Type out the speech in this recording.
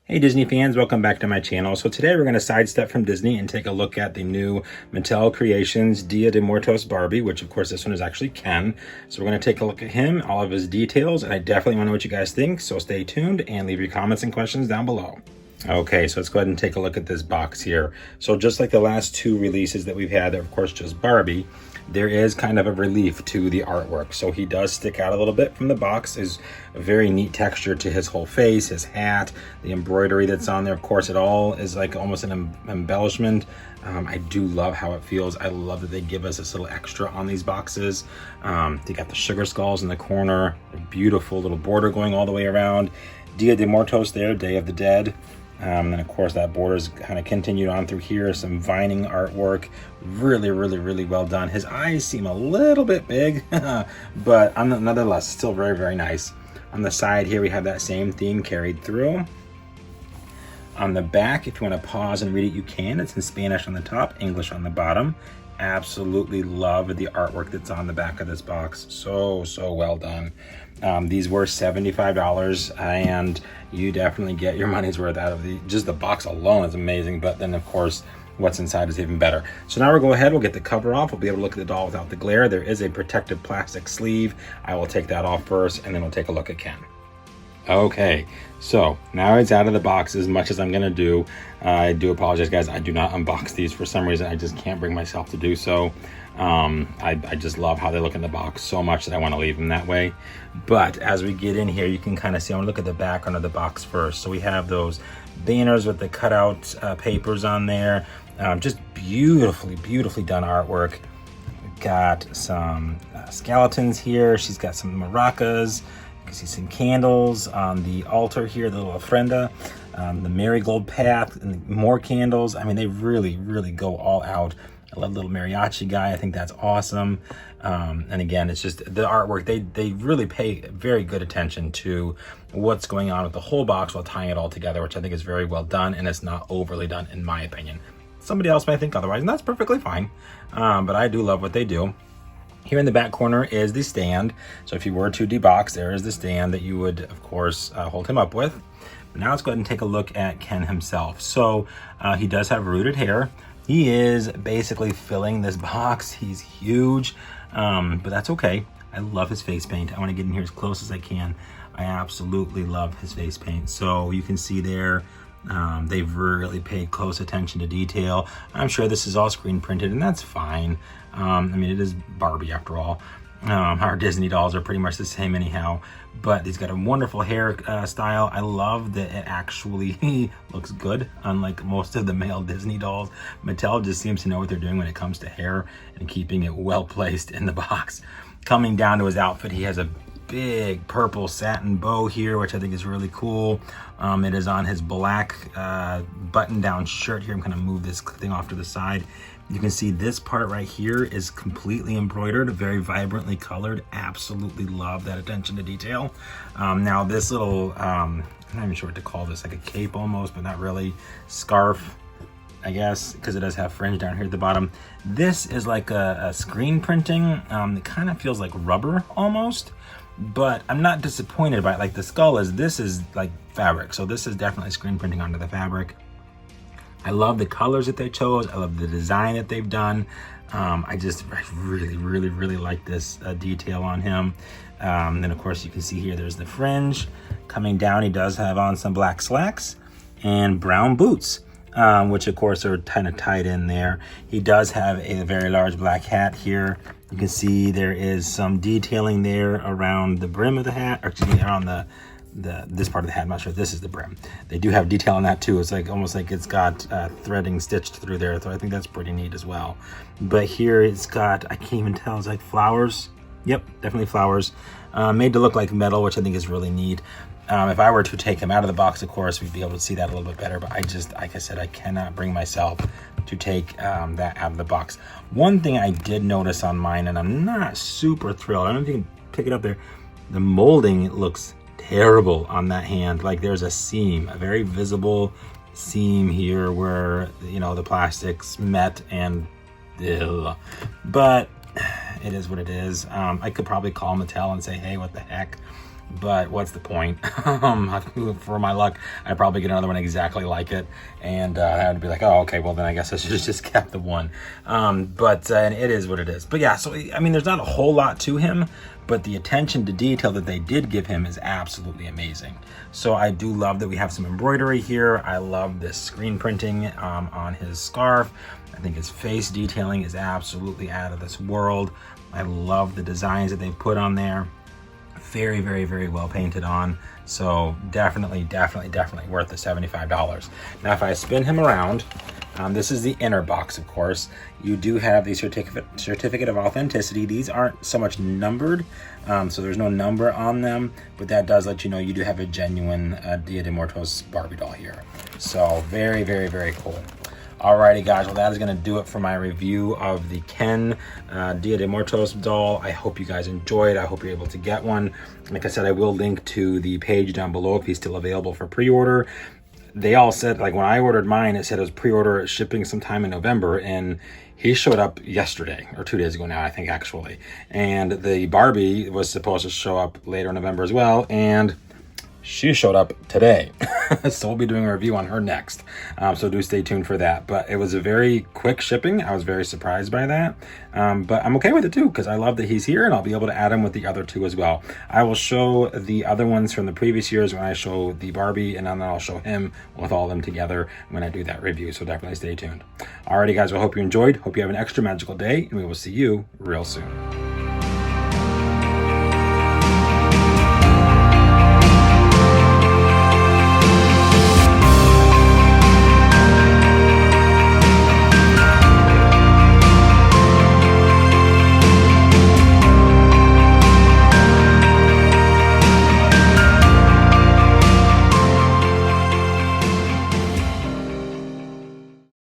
Hey Disney fans, welcome back to my channel. So today we're going to sidestep from Disney and take a look at the new Mattel Creations Dia De Muertos Barbie, which of course this one is actually Ken. So we're going to take a look at him, all of his details, and I definitely want to know what you guys think. So stay tuned and leave your comments and questions down below. Okay, so let's go ahead and take a look at this box here. So just like the last two releases that we've had, of course just Barbie, there is kind of a relief to the artwork. So he does stick out a little bit from the box. There's a very neat texture to his whole face, his hat, the embroidery that's on there. Of course, it all is like almost an embellishment. I do love how it feels. I love that they give us this little extra on these boxes. They got the sugar skulls in the corner, a beautiful little border going all the way around. Dia de Muertos there, Day of the Dead. And of course that border's kind of continued on through here. Some vining artwork, really well done. His eyes seem a little bit big, but nonetheless, still very nice. On the side here, we have that same theme carried through. On the back, if you want to pause and read it, you can. It's in Spanish on the top, English on the bottom. Absolutely love the artwork that's on the back of this box. So well done. These were $75, and you definitely get your money's worth out of just the box alone is amazing, but then of course what's inside is even better. So now we'll go ahead, we'll get the cover off. We'll be able to look at the doll without the glare. There is a protective plastic sleeve. I will take that off first, and then we'll take a look at Ken. Okay, so now it's out of the box. As much as I'm gonna do, I do apologize guys, I do not unbox these for some reason. I just can't bring myself to do so. I just love how they look in the box so much that I want to leave them that way. But as we get in here, you can kind of see, I want to look at the background of the box first. So we have those banners with the cutout papers on there. Just beautifully done artwork. We've got some skeletons here. She's got some maracas. You can see some candles on the altar here, the little ofrenda, the marigold path, and more candles. I mean, they really go all out. I love little mariachi guy. I think that's awesome. And again, it's just the artwork. They really pay very good attention to what's going on with the whole box while tying it all together, which I think is very well done, and it's not overly done in my opinion. Somebody else might think otherwise, and that's perfectly fine. But I do love what they do. Here in the back corner is the stand. So if you were to debox, there is the stand that you would, of course, hold him up with. But now let's go ahead and take a look at Ken himself. So he does have rooted hair. He is basically filling this box. He's huge, but that's okay. I love his face paint. I want to get in here as close as I can. I absolutely love his face paint. So you can see there, they've really paid close attention to detail. I'm sure this is all screen printed, and that's fine. I mean, it is Barbie after all. Our Disney dolls are pretty much the same anyhow, but he's got a wonderful hair style. I love that it actually looks good, unlike most of the male Disney dolls. Mattel just seems to know what they're doing when it comes to hair and keeping it well placed in the box. Coming down to his outfit, he has a big purple satin bow here, which I think is really cool. It is on his black button-down shirt here. I'm gonna move this thing off to the side. You can see this part right here is completely embroidered, very vibrantly colored. Absolutely love that attention to detail. Now this little, I'm not even sure what to call this, like a cape almost, but not really, scarf, I guess, because it does have fringe down here at the bottom. This is like a screen printing. It kind of feels like rubber almost, but I'm not disappointed by it. Like the skull is, this is like fabric. So this is definitely screen printing onto the fabric. I love the colors that they chose. I love the design that they've done. I really like this detail on him. Then of course you can see here, there's the fringe. Coming down, he does have on some black slacks and brown boots, which of course are kind of tied in there. He does have a very large black hat here. You can see there is some detailing there around the brim of the hat, or excuse me, around this part of the hat. I'm not sure if this is the brim. They do have detail on that too. It's like almost like it's got threading stitched through there, so I think that's pretty neat as well. But here it's got, I can't even tell, it's like flowers. Yep, definitely flowers. Made to look like metal, which I think is really neat. If I were to take him out of the box, of course, we'd be able to see that a little bit better, but I just, like I said, I cannot bring myself to take that out of the box. One thing I did notice on mine, and I'm not super thrilled, I don't know if you can pick it up there, the molding, it looks terrible on that hand. Like there's a seam, a very visible seam here where, you know, the plastics met, and but it is what it is. I could probably call Mattel and say, hey, what the heck? but what's the point? For my luck, I'd probably get another one exactly like it, and I would be like, oh, okay, well then I guess I should have just kept the one. But it is what it is. But yeah, so I mean, there's not a whole lot to him, but the attention to detail that they did give him is absolutely amazing. So I do love that we have some embroidery here. I love this screen printing on his scarf. I think his face detailing is absolutely out of this world. I love the designs that they put on there. Very, very, very well painted on. So definitely worth the $75. Now, if I spin him around, this is the inner box, of course. You do have the certificate of authenticity. These aren't so much numbered, so there's no number on them, but that does let you know you do have a genuine Dia De Muertos Barbie doll here. So very, very, very cool. Alrighty guys, well that is going to do it for my review of the Ken Dia De Muertos doll. I hope you guys enjoyed. I hope you're able to get one. Like I said, I will link to the page down below if he's still available for pre-order. They all said, like when I ordered mine, it said it was pre-order shipping sometime in November, and he showed up yesterday, or 2 days ago now, I think actually. And the Barbie was supposed to show up later in November as well, and she showed up today. So we'll be doing a review on her next. So do stay tuned for that. But it was a very quick shipping. I was very surprised by that. But I'm okay with it too, because I love that he's here and I'll be able to add him with the other two as well. I will show the other ones from the previous years when I show the Barbie, and then I'll show him with all of them together when I do that review. So definitely stay tuned. Alrighty guys, I hope you enjoyed. Hope you have an extra magical day, and we will see you real soon.